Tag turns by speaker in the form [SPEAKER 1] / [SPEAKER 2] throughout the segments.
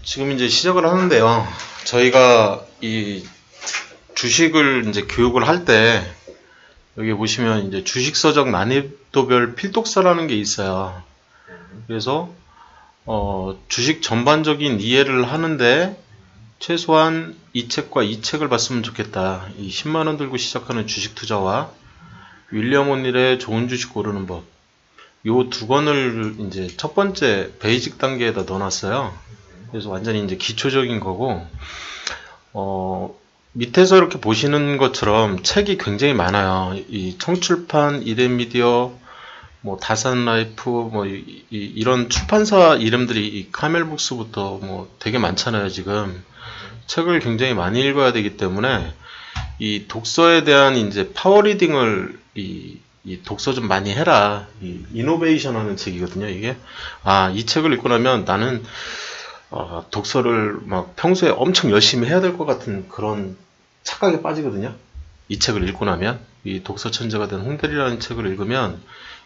[SPEAKER 1] 지금 이제 시작을 하는데요. 저희가 이 주식을 이제 교육을 할 때 여기 보시면 이제 주식서적 난이도별 필독서라는 게 있어요. 그래서 주식 전반적인 이해를 하는데 최소한 이 책과 이 책을 봤으면 좋겠다. 이 10만 원 들고 시작하는 주식 투자와 윌리엄 오닐의 좋은 주식 고르는 법. 요 두 권을 이제 첫 번째 베이직 단계에다 넣어놨어요. 그래서 완전히 이제 기초적인 거고, 밑에서 이렇게 보시는 것처럼 책이 굉장히 많아요. 이 청출판, 이덴미디어, 뭐 다산라이프, 뭐 이런 출판사 이름들이 이 카멜북스부터 뭐 되게 많잖아요. 지금 책을 굉장히 많이 읽어야 되기 때문에 이 독서에 대한 이제 파워리딩을 이 독서 좀 많이 해라. 이 이노베이션 하는 책이거든요. 이게 이 책을 읽고 나면 나는 독서를 막 평소에 엄청 열심히 해야 될 것 같은 그런 착각에 빠지거든요. 이 책을 읽고 나면 이 독서 천재가 된 홍대리라는 책을 읽으면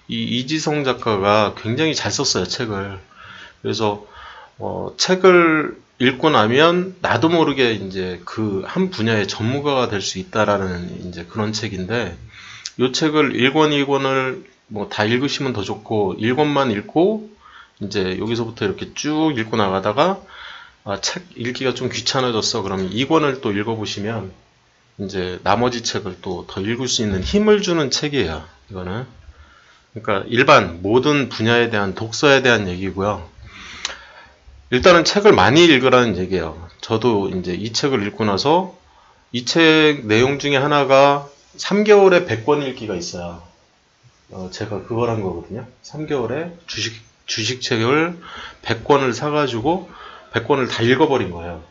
[SPEAKER 1] 이 이지성 작가가 굉장히 잘 썼어요. 책을. 그래서 책을 읽고 나면 나도 모르게 이제 그 한 분야의 전문가가 될 수 있다라는 이제 그런 책인데, 이 책을 1권, 2권을 뭐 다 읽으시면 더 좋고, 1권만 읽고 이제 여기서부터 이렇게 쭉 읽고 나가다가 책 읽기가 좀 귀찮아졌어. 그러면 2권을 또 읽어보시면 이제 나머지 책을 또 더 읽을 수 있는 힘을 주는 책이에요. 이거는. 그러니까 일반 모든 분야에 대한 독서에 대한 얘기고요. 일단은 책을 많이 읽으라는 얘기예요. 저도 이제 이 책을 읽고 나서 이 책 내용 중에 하나가 3개월에 100권 읽기가 있어요. 제가 그걸 한 거거든요. 3개월에 주식책을 100권을 사가지고 100권을 다 읽어버린 거예요.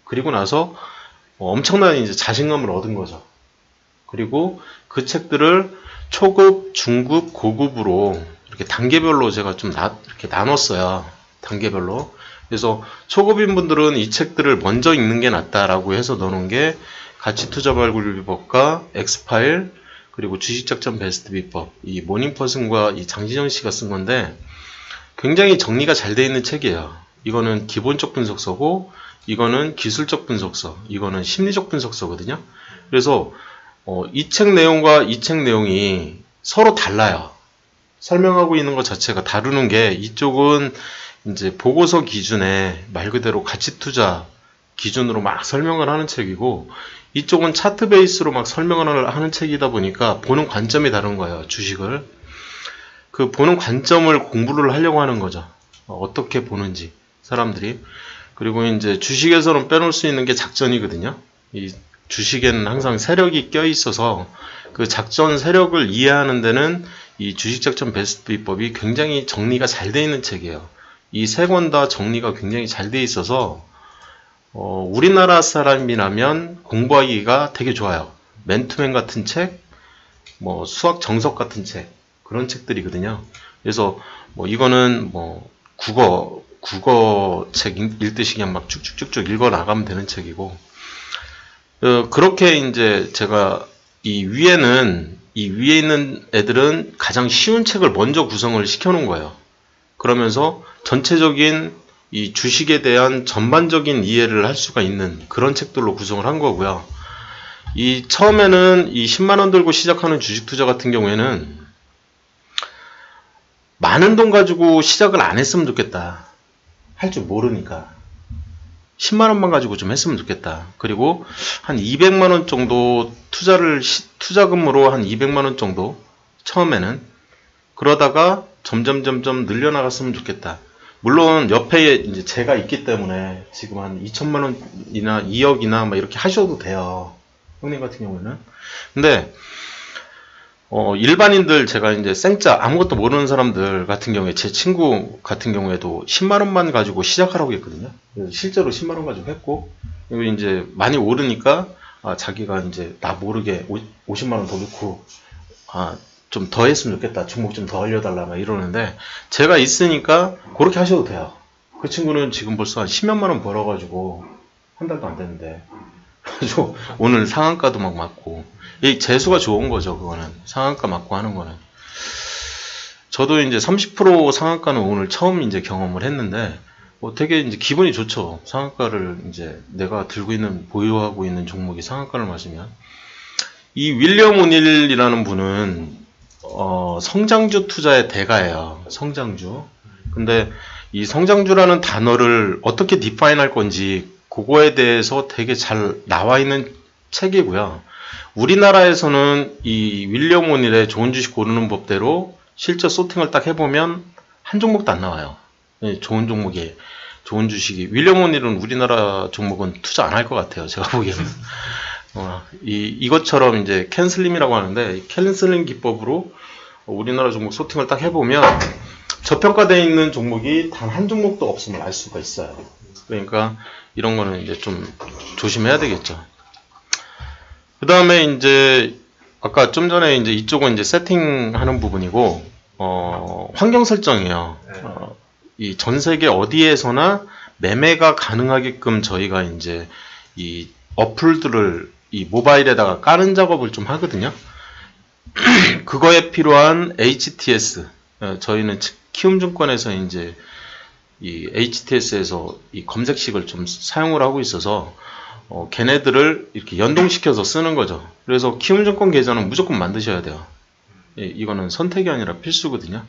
[SPEAKER 1] 그리고 나서 엄청난 이제 자신감을 얻은 거죠. 그리고 그 책들을 초급, 중급, 고급으로 이렇게 단계별로 제가 좀 이렇게 나눴어요. 단계별로. 그래서 초급인 분들은 이 책들을 먼저 읽는 게 낫다라고 해서 넣어놓은 게 가치투자 발굴 비법과 엑스파일, 그리고 주식작전 베스트 비법, 이 모닝퍼슨과 이 장진영 씨가 쓴 건데 굉장히 정리가 잘 되어 있는 책이에요. 이거는 기본적 분석서고, 이거는 기술적 분석서, 이거는 심리적 분석서거든요. 그래서 이 책 내용과 이 책 내용이 서로 달라요. 설명하고 있는 것 자체가 다루는 게, 이쪽은 이제 보고서 기준에 말 그대로 가치투자 기준으로 막 설명을 하는 책이고, 이쪽은 차트 베이스로 막 설명을 하는 책이다 보니까 보는 관점이 다른 거예요. 주식을. 그 보는 관점을 공부를 하려고 하는 거죠. 어떻게 보는지 사람들이. 그리고 이제 주식에서는 빼놓을 수 있는 게 작전이거든요. 이 주식에는 항상 세력이 껴 있어서 그 작전 세력을 이해하는 데는 이 주식작전 베스트 비법이 굉장히 정리가 잘 되어 있는 책이에요. 이 세 권 다 정리가 굉장히 잘 되어 있어서 우리나라 사람이라면 공부하기가 되게 좋아요. 맨투맨 같은 책, 뭐 수학 정석 같은 책, 그런 책들이거든요. 그래서 뭐 이거는 뭐 국어 책 읽듯이 그냥 막 쭉쭉쭉쭉 읽어 나가면 되는 책이고, 그렇게 이제 제가 이 위에 있는 애들은 가장 쉬운 책을 먼저 구성을 시켜 놓은 거예요. 그러면서 전체적인 이 주식에 대한 전반적인 이해를 할 수가 있는 그런 책들로 구성을 한 거고요. 이 처음에는 이 10만 원 들고 시작하는 주식 투자 같은 경우에는 많은 돈 가지고 시작을 안 했으면 좋겠다. 할 줄 모르니까 10만 원만 가지고 좀 했으면 좋겠다. 그리고 한 200만 원 정도 투자금으로 한 200만 원 정도 처음에는, 그러다가 점점 늘려나갔으면 좋겠다. 물론 옆에 이제 제가 있기 때문에 지금 한 2천만 원이나 2억이나 막 이렇게 하셔도 돼요. 형님 같은 경우는. 근데 일반인들, 제가 이제 생짜 아무것도 모르는 사람들 같은 경우에, 제 친구 같은 경우에도 10만 원만 가지고 시작하라고 했거든요. 그래서 실제로 10만 원 가지고 했고, 그리고 이제 많이 오르니까 자기가 이제 나 모르게 50만 원 더 넣고 좀 더 했으면 좋겠다. 종목 좀 더 알려달라 막 이러는데, 제가 있으니까 그렇게 하셔도 돼요. 그 친구는 지금 벌써 한 10몇만 원 벌어가지고 한 달도 안 됐는데, 그래가지고 오늘 상한가도 막 맞고, 이 재수가 좋은 거죠. 그거는 상한가 맞고 하는 거는. 저도 이제 30% 상한가는 오늘 처음 이제 경험을 했는데, 되게 이제 기분이 좋죠. 상한가를 이제 내가 들고 있는, 보유하고 있는 종목이 상한가를 맞으면. 이 윌리엄 오닐이라는 분은, 성장주 투자의 대가예요. 성장주. 근데 이 성장주라는 단어를 어떻게 디파인 할 건지, 그거에 대해서 되게 잘 나와 있는 책이고요. 우리나라에서는 이 윌리엄 오닐의 좋은 주식 고르는 법대로 실제 소팅을 딱 해보면 한 종목도 안 나와요. 좋은 종목이, 좋은 주식이. 윌리엄 오닐은 우리나라 종목은 투자 안 할 것 같아요. 제가 보기에는. 이것처럼 이제 캔슬림이라고 하는데, 캔슬림 기법으로 우리나라 종목 소팅을 딱 해보면 저평가되어 있는 종목이 단 한 종목도 없음을 알 수가 있어요. 그러니까 이런 거는 이제 좀 조심해야 되겠죠. 그 다음에 이제 아까 좀 전에 이제 이쪽은 이제 세팅하는 부분이고, 환경 설정이에요. 이 전 세계 어디에서나 매매가 가능하게끔 저희가 이제 이 어플들을 이 모바일에다가 까는 작업을 좀 하거든요. 그거에 필요한 HTS, 저희는 키움증권에서 이제 이 HTS에서 이 검색식을 좀 사용을 하고 있어서 걔네들을 이렇게 연동시켜서 쓰는 거죠. 그래서 키움증권 계좌는 무조건 만드셔야 돼요. 이거는 선택이 아니라 필수거든요.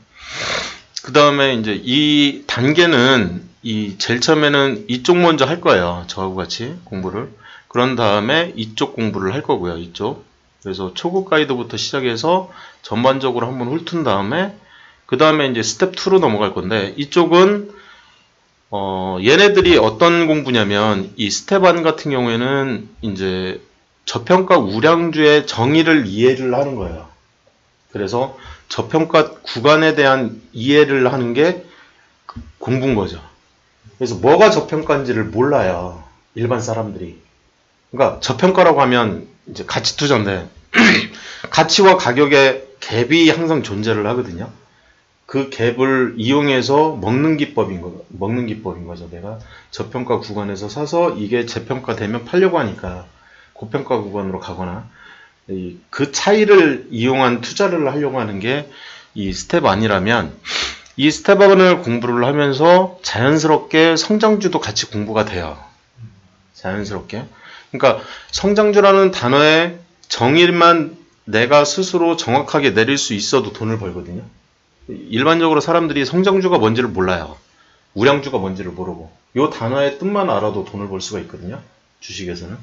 [SPEAKER 1] 그 다음에 이제 이 단계는 제일 처음에는 이쪽 먼저 할 거예요. 저하고 같이 공부를. 그런 다음에 이쪽 공부를 할 거고요. 이쪽. 그래서 초급 가이드부터 시작해서 전반적으로 한번 훑은 다음에 그 다음에 이제 스텝 2로 넘어갈 건데, 이쪽은 얘네들이 어떤 공부냐면, 이 스텝 1 같은 경우에는 이제 저평가 우량주의 정의를 이해를 하는 거예요. 그래서 저평가 구간에 대한 이해를 하는 게 공부인 거죠. 그래서 뭐가 저평가인지를 몰라요. 일반 사람들이. 그러니까 저평가라고 하면 이제 가치 투자인데 가치와 가격의 갭이 항상 존재를 하거든요. 그 갭을 이용해서 먹는 기법인 거죠. 내가 저평가 구간에서 사서 이게 재평가되면 팔려고 하니까 고평가 구간으로 가거나, 그 차이를 이용한 투자를 하려고 하는 게 이 스텝 1이라면, 이 스텝 1을 공부를 하면서 자연스럽게 성장주도 같이 공부가 돼요. 자연스럽게. 그러니까 성장주라는 단어의 정의만 내가 스스로 정확하게 내릴 수 있어도 돈을 벌거든요. 일반적으로 사람들이 성장주가 뭔지를 몰라요. 우량주가 뭔지를 모르고. 이 단어의 뜻만 알아도 돈을 벌 수가 있거든요. 주식에서는.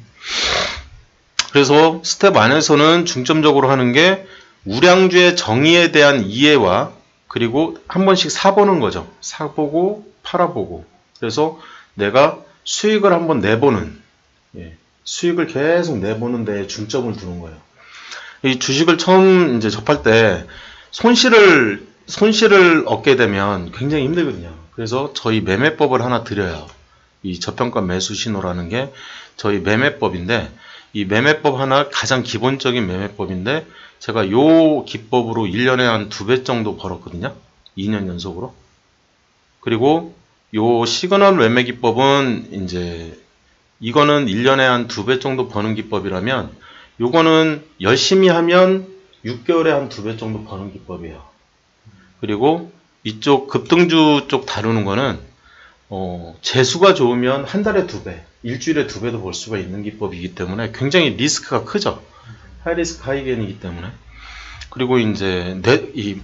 [SPEAKER 1] 그래서 스텝 1에서는 중점적으로 하는 게 우량주의 정의에 대한 이해와, 그리고 한 번씩 사보는 거죠. 사보고 팔아보고. 그래서 내가 수익을 한번 내보는, 수익을 계속 내보는 데에 중점을 두는 거예요. 이 주식을 처음 이제 접할 때 손실을 얻게 되면 굉장히 힘들거든요. 그래서 저희 매매법을 하나 드려요. 이 저평가 매수 신호라는 게 저희 매매법인데, 이 매매법 하나 가장 기본적인 매매법인데, 제가 요 기법으로 1년에 한 2배 정도 벌었거든요. 2년 연속으로. 그리고 요 시그널 매매 기법은 이제 이거는 1년에 한 2배 정도 버는 기법이라면, 요거는 열심히 하면 6개월에 한 2배 정도 버는 기법이에요. 그리고 이쪽 급등주 쪽 다루는 거는 재수가 좋으면 한 달에 2배, 일주일에 2배도 벌 수가 있는 기법이기 때문에 굉장히 리스크가 크죠. 하이 리스크 하이 게인이기 때문에. 그리고 이제 이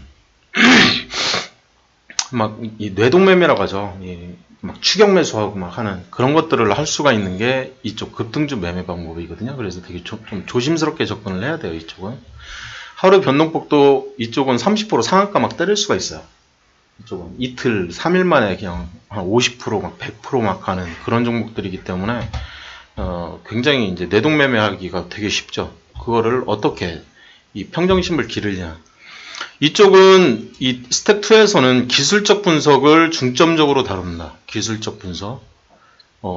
[SPEAKER 1] 뇌동매매라고 하죠. 막 추격 매수하고 막 하는 그런 것들을 할 수가 있는 게 이쪽 급등주 매매 방법이거든요. 그래서 되게 좀 조심스럽게 접근을 해야 돼요. 이쪽은 하루 변동폭도 이쪽은 30% 상한가 막 때릴 수가 있어요. 이쪽은 이틀 3일 만에 그냥 한 50% 막 100% 막 하는 그런 종목들이기 때문에 굉장히 이제 뇌동매매하기가 되게 쉽죠. 그거를 어떻게 이 평정심을 기르냐. 이쪽은 이 스텝 2에서는 기술적 분석을 중점적으로 다룹니다. 기술적 분석.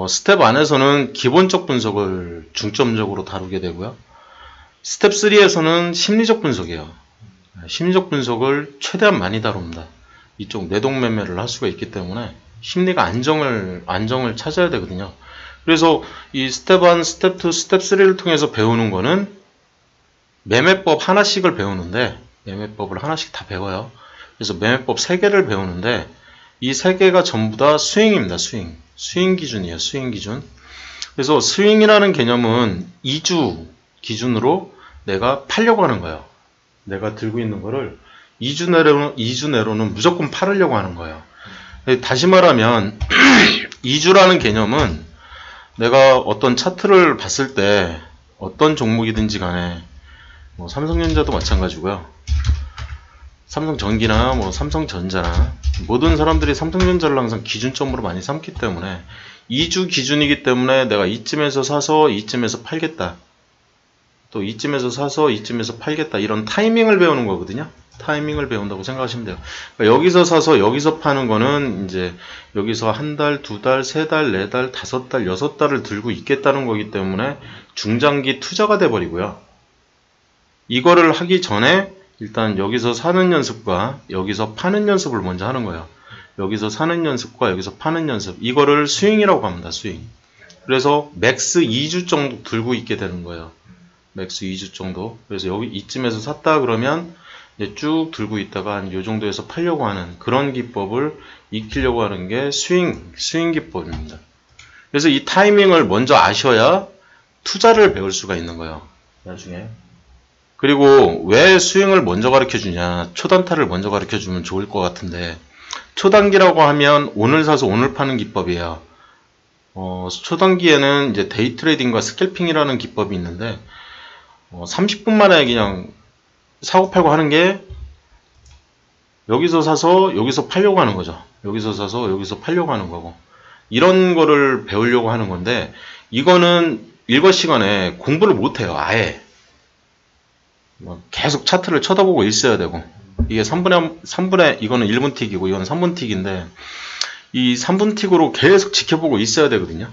[SPEAKER 1] 스텝 1에서는 기본적 분석을 중점적으로 다루게 되고요. 스텝 3에서는 심리적 분석이에요. 심리적 분석을 최대한 많이 다룹니다. 이쪽 뇌동매매를 할 수가 있기 때문에 심리가 안정을 찾아야 되거든요. 그래서 이 스텝 1, 스텝 2, 스텝 3를 통해서 배우는 거는 매매법 하나씩을 배우는데, 매매법을 하나씩 다 배워요. 그래서 매매법 3개를 배우는데, 이 세 개가 전부 다 스윙입니다. 스윙 기준이에요. 스윙 기준. 그래서 스윙이라는 개념은 2주 기준으로 내가 팔려고 하는 거예요. 내가 들고 있는 거를 2주 내로는 무조건 팔으려고 하는 거예요. 다시 말하면 2주라는 개념은 내가 어떤 차트를 봤을 때 어떤 종목이든지 간에 뭐 삼성전자도 마찬가지고요. 삼성전기나 뭐 삼성전자나 모든 사람들이 삼성전자를 항상 기준점으로 많이 삼기 때문에 2주 기준이기 때문에 내가 이쯤에서 사서 이쯤에서 팔겠다. 또 이쯤에서 사서 이쯤에서 팔겠다. 이런 타이밍을 배우는 거거든요. 타이밍을 배운다고 생각하시면 돼요. 그러니까 여기서 사서 여기서 파는 거는 이제 여기서 한 달, 두 달, 세 달, 네 달, 다섯 달, 여섯 달을 들고 있겠다는 거기 때문에 중장기 투자가 돼 버리고요. 이거를 하기 전에 일단 여기서 사는 연습과 여기서 파는 연습을 먼저 하는 거예요. 여기서 사는 연습과 여기서 파는 연습. 이거를 스윙이라고 합니다. 스윙. 그래서 맥스 2주 정도 들고 있게 되는 거예요. 맥스 2주 정도. 그래서 여기 이쯤에서 샀다 그러면 이제 쭉 들고 있다가 한 요 정도에서 팔려고 하는 그런 기법을 익히려고 하는 게 스윙 기법입니다. 그래서 이 타이밍을 먼저 아셔야 투자를 배울 수가 있는 거예요. 나중에. 그리고 왜 스윙을 먼저 가르쳐 주냐. 초단타를 먼저 가르쳐 주면 좋을 것 같은데 초단기라고 하면 오늘 사서 오늘 파는 기법이에요. 초단기에는 이제 데이 트레이딩과 스캘핑이라는 기법이 있는데 30분 만에 그냥 사고 팔고 하는 게 여기서 사서 여기서 팔려고 하는 거죠. 여기서 사서 여기서 팔려고 하는 거고 이런 거를 배우려고 하는 건데 이거는 일과 시간에 공부를 못 해요. 아예 계속 차트를 쳐다보고 있어야 되고 이게 3분의 이거는 1분 틱이고 이건 3분 틱인데 이 3분 틱으로 계속 지켜보고 있어야 되거든요.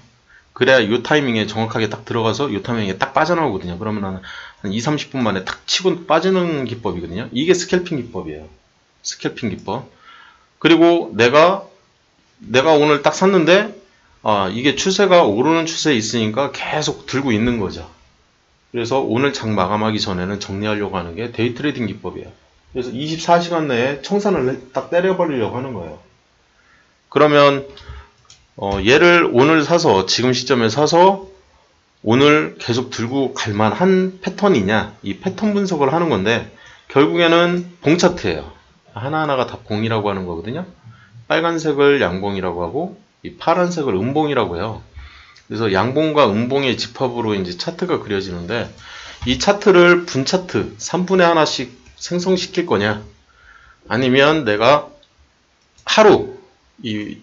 [SPEAKER 1] 그래야 이 타이밍에 정확하게 딱 들어가서 이 타이밍에 딱 빠져나오거든요. 그러면 한 2, 30분 만에 딱 치고 빠지는 기법이거든요. 이게 스캘핑 기법이에요. 스캘핑 기법. 그리고 내가 오늘 딱 샀는데 이게 추세가 오르는 추세에 있으니까 계속 들고 있는 거죠. 그래서 오늘 장 마감하기 전에는 정리하려고 하는 게 데이 트레이딩 기법이에요. 그래서 24시간 내에 청산을 딱 때려버리려고 하는 거예요. 그러면 얘를 오늘 사서 지금 시점에 사서 오늘 계속 들고 갈 만한 패턴이냐 이 패턴 분석을 하는 건데 결국에는 봉 차트예요. 하나하나가 다 봉이라고 하는 거거든요. 빨간색을 양봉이라고 하고 이 파란색을 음봉이라고 해요. 그래서 양봉과 음봉의 집합으로 이제 차트가 그려지는데 이 차트를 분 차트 3분의 하나씩 생성시킬 거냐 아니면 내가 하루 이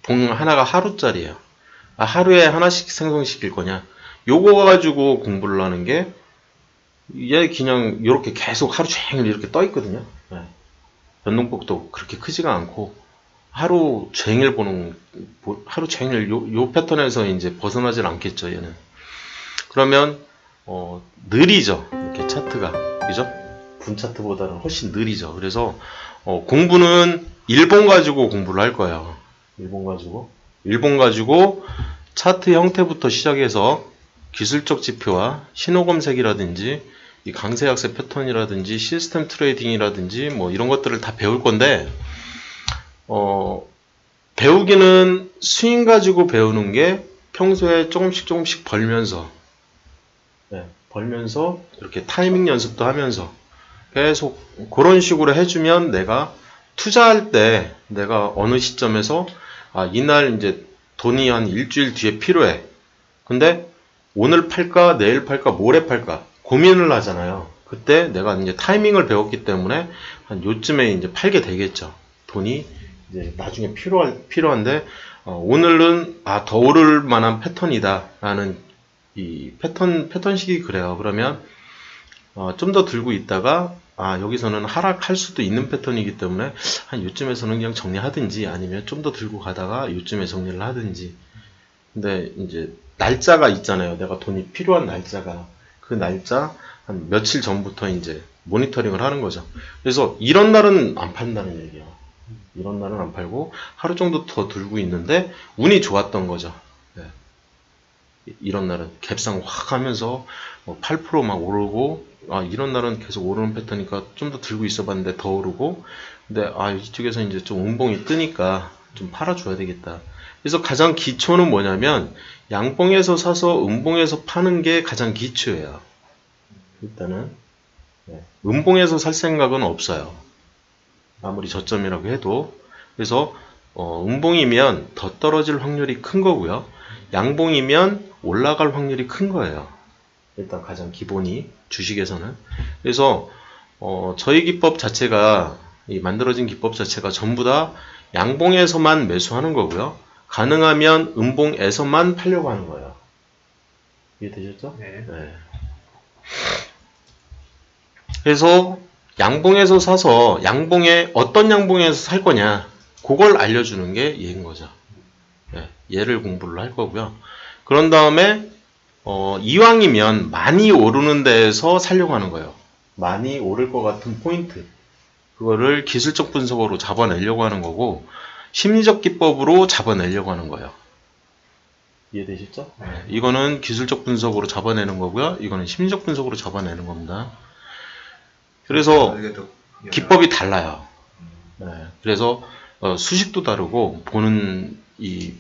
[SPEAKER 1] 봉 하나가 하루짜리예요. 하루에 하나씩 생성시킬 거냐 요거 가지고 공부를 하는 게 얘 그냥 이렇게 계속 하루 종일 이렇게 떠 있거든요. 변동폭도 그렇게 크지가 않고 하루 종일 하루 종일 요 패턴에서 이제 벗어나질 않겠죠. 얘는 그러면 느리죠. 이렇게 차트가 그죠? 분 차트보다는 훨씬 느리죠. 그래서 공부는 일본 가지고 공부를 할 거예요. 일본 가지고 차트 형태부터 시작해서 기술적 지표와 신호 검색이라든지 이 강세 약세 패턴이라든지 시스템 트레이딩이라든지 뭐 이런 것들을 다 배울 건데 배우기는 스윙 가지고 배우는 게 평소에 조금씩 벌면서 이렇게 타이밍 연습도 하면서 계속 그런 식으로 해주면 내가 투자할 때 내가 어느 시점에서 이날 이제 돈이 한 일주일 뒤에 필요해. 근데 오늘 팔까 내일 팔까 모레 팔까 고민을 하잖아요. 그때 내가 이제 타이밍을 배웠기 때문에 한 요쯤에 이제 팔게 되겠죠. 돈이 이제 나중에 필요한데 오늘은 더 오를 만한 패턴이다라는 이 패턴식이 그래요. 그러면 좀 더 들고 있다가 여기서는 하락할 수도 있는 패턴이기 때문에 한 요쯤에서는 그냥 정리하든지 아니면 좀 더 들고 가다가 요쯤에 정리를 하든지. 근데 이제 날짜가 있잖아요. 내가 돈이 필요한 날짜가 그 날짜 한 며칠 전부터 이제 모니터링을 하는 거죠. 그래서 이런 날은 안 판다는 얘기예요. 이런 날은 안 팔고 하루 정도 더 들고 있는데 운이 좋았던 거죠. 이런 날은 갭상 확 하면서 8% 막 오르고 이런 날은 계속 오르는 패턴이니까 좀 더 들고 있어 봤는데 더 오르고 근데 이쪽에서 이제 좀 음봉이 뜨니까 좀 팔아줘야 되겠다. 그래서 가장 기초는 뭐냐면 양봉에서 사서 음봉에서 파는 게 가장 기초예요. 일단은 음봉에서 살 생각은 없어요. 아무리 저점이라고 해도. 그래서 음봉이면 더 떨어질 확률이 큰 거고요. 양봉이면 올라갈 확률이 큰 거예요. 일단 가장 기본이 주식에서는. 그래서 저희 기법 자체가 이 만들어진 기법 자체가 전부 다 양봉에서만 매수하는 거고요. 가능하면 음봉에서만 팔려고 하는 거예요. 이해되셨죠?
[SPEAKER 2] 네.
[SPEAKER 1] 네. 그래서 양봉에서 사서 어떤 양봉에서 살 거냐 그걸 알려주는 게 얘인 거죠. 네. 얘를 공부를 할 거고요. 그런 다음에 이왕이면 많이 오르는 데에서 살려고 하는 거예요. 많이 오를 것 같은 포인트. 그거를 기술적 분석으로 잡아내려고 하는 거고 심리적 기법으로 잡아내려고 하는 거예요. 이해되시죠? 네. 이거는 기술적 분석으로 잡아내는 거고요. 이거는 심리적 분석으로 잡아내는 겁니다. 그래서 기법이 달라요. 네. 그래서 수식도 다르고 보는 이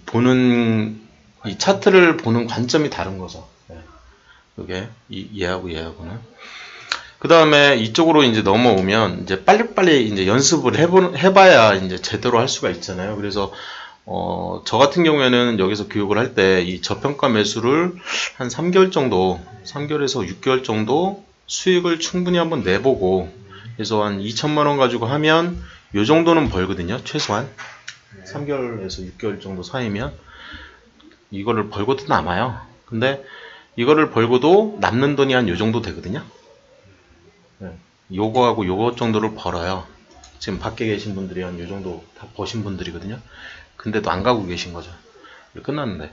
[SPEAKER 1] 차트를 보는 관점이 다른 거죠. 네. 그게 얘하고는. 그 다음에 이쪽으로 이제 넘어오면 이제 빨리빨리 이제 연습을 해봐야 이제 제대로 할 수가 있잖아요. 그래서 저 같은 경우에는 여기서 교육을 할 때 이 저평가 매수를 한 3개월 정도, 3개월에서 6개월 정도 수익을 충분히 한번 내보고, 그래서 한 2천만 원 가지고 하면 요 정도는 벌거든요. 최소한 3개월에서 6개월 정도 사이면 이거를 벌고도 남아요. 근데 이거를 벌고도 남는 돈이 한 요 정도 되거든요. 요거하고 요거 정도를 벌어요. 지금 밖에 계신 분들이 한 요 정도 다 버신 분들이거든요. 근데도 안 가고 계신 거죠. 끝났는데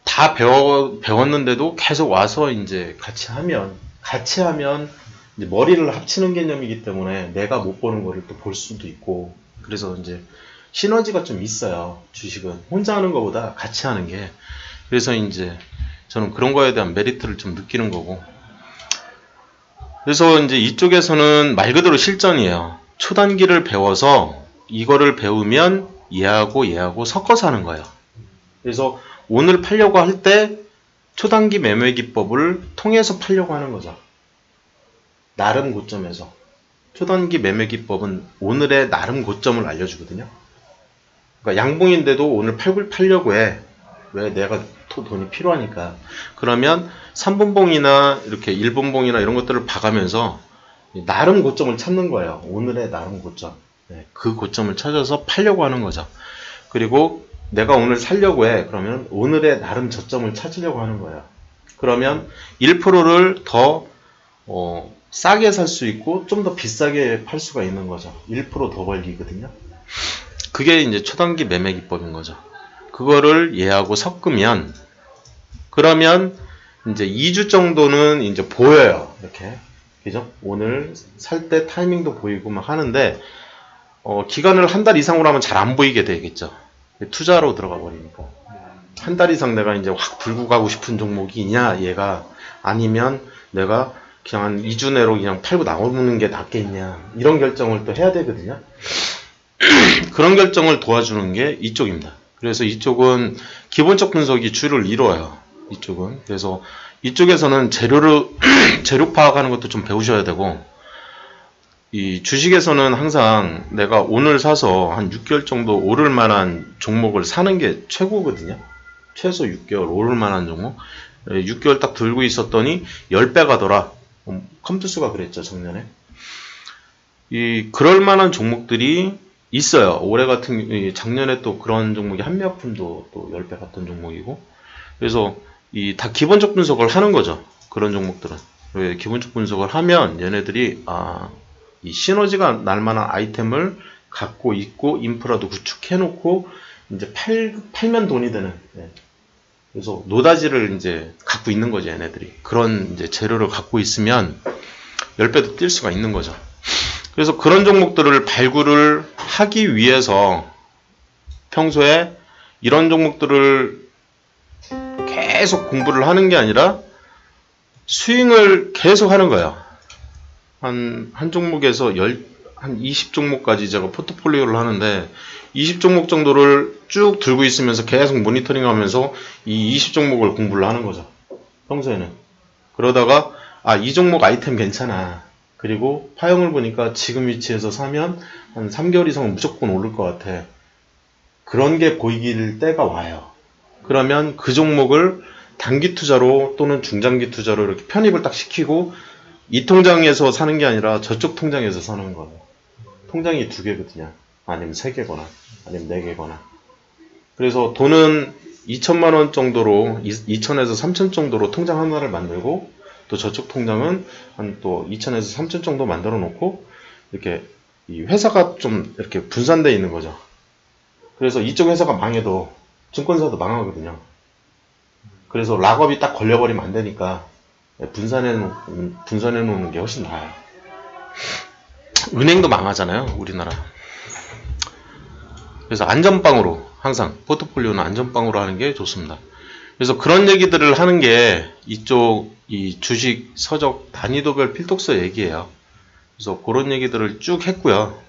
[SPEAKER 1] 다 배웠는데도 계속 와서 이제 같이 하면 이제 머리를 합치는 개념이기 때문에 내가 못 보는 거를 또 볼 수도 있고, 그래서 이제 시너지가 좀 있어요. 주식은 혼자 하는 것보다 같이 하는 게. 그래서 이제 저는 그런 거에 대한 메리트를 좀 느끼는 거고. 그래서 이제 이쪽에서는 말 그대로 실전이에요. 초단기를 배워서 이거를 배우면 얘하고 섞어서 하는 거예요. 그래서 오늘 팔려고 할 때 초단기 매매 기법을 통해서 팔려고 하는 거죠. 나름 고점에서. 초단기 매매 기법은 오늘의 나름 고점을 알려주거든요. 그러니까 양봉인데도 오늘 팔려고 해. 왜? 내가 돈이 필요하니까. 그러면 3분봉이나 이렇게 1분봉이나 이런 것들을 봐가면서 나름 고점을 찾는 거예요. 오늘의 나름 고점. 그 고점을 찾아서 팔려고 하는 거죠. 그리고 내가 오늘 살려고 해. 그러면 오늘의 나름 저점을 찾으려고 하는 거예요. 그러면 1%를 더 싸게 살 수 있고 좀 더 비싸게 팔 수가 있는 거죠. 1% 더 벌기거든요. 그게 이제 초단기 매매 기법인 거죠. 그거를 얘하고 섞으면, 그러면 이제 2주 정도는 이제 보여요. 이렇게. 그죠? 오늘 살 때 타이밍도 보이고 막 하는데, 기간을 한 달 이상으로 하면 잘 안 보이게 되겠죠. 투자로 들어가 버리니까. 한 달 이상 내가 이제 확 들고 가고 싶은 종목이냐, 얘가. 아니면 내가 그냥 한 2주 내로 그냥 팔고 나오는 게 낫겠냐. 이런 결정을 또 해야 되거든요. 그런 결정을 도와주는 게 이쪽입니다. 그래서 이쪽은 기본적 분석이 주를 이루어요. 이쪽은. 그래서 이쪽에서는 재료 파악하는 것도 좀 배우셔야 되고, 이 주식에서는 항상 내가 오늘 사서 한 6개월 정도 오를 만한 종목을 사는 게 최고거든요. 최소 6개월 오를 만한 종목. 6개월 딱 들고 있었더니 10배 가더라. 컴투스가 그랬죠, 작년에. 그럴 만한 종목들이 있어요. 작년에 또 그런 종목이 한미약품도 또 10배 갔던 종목이고. 그래서 다 기본적 분석을 하는 거죠. 그런 종목들은. 기본적 분석을 하면 얘네들이, 이 시너지가 날 만한 아이템을 갖고 있고, 인프라도 구축해놓고, 이제 팔면 돈이 되는. 그래서 노다지를 이제 갖고 있는 거죠, 얘네들이. 그런 이제 재료를 갖고 있으면 10배도 뛸 수가 있는 거죠. 그래서 그런 종목들을 발굴을 하기 위해서 평소에 이런 종목들을 계속 공부를 하는 게 아니라 스윙을 계속 하는 거예요. 한 종목에서 한 20종목까지 제가 포트폴리오를 하는데 20종목 정도를 쭉 들고 있으면서 계속 모니터링 하면서 이 20종목을 공부를 하는 거죠. 평소에는. 그러다가 이 종목 아이템 괜찮아. 그리고 파형을 보니까 지금 위치에서 사면 한 3개월 이상은 무조건 오를 것 같아. 그런 게 보이길 때가 와요. 그러면 그 종목을 단기 투자로 또는 중장기 투자로 이렇게 편입을 딱 시키고 이 통장에서 사는 게 아니라 저쪽 통장에서 사는 거예요. 통장이 2개거든요. 아니면 3개거나 아니면 4개거나. 그래서 돈은 2천만 원 정도로 2천에서 3천 정도로 통장 하나를 만들고 또 저쪽 통장은 한 또 2천에서 3천 정도 만들어 놓고 이렇게 이 회사가 좀 이렇게 분산되어 있는 거죠. 그래서 이쪽 회사가 망해도 증권사도 망하거든요. 그래서 락업이 딱 걸려버리면 안 되니까 분산해 놓는 게 훨씬 나아요. 은행도 망하잖아요, 우리나라. 그래서 안전빵으로 항상 포트폴리오는 안전빵으로 하는 게 좋습니다. 그래서 그런 얘기들을 하는 게 이쪽 이 주식 서적 단위도별 필독서 얘기예요. 그래서 그런 얘기들을 쭉 했고요.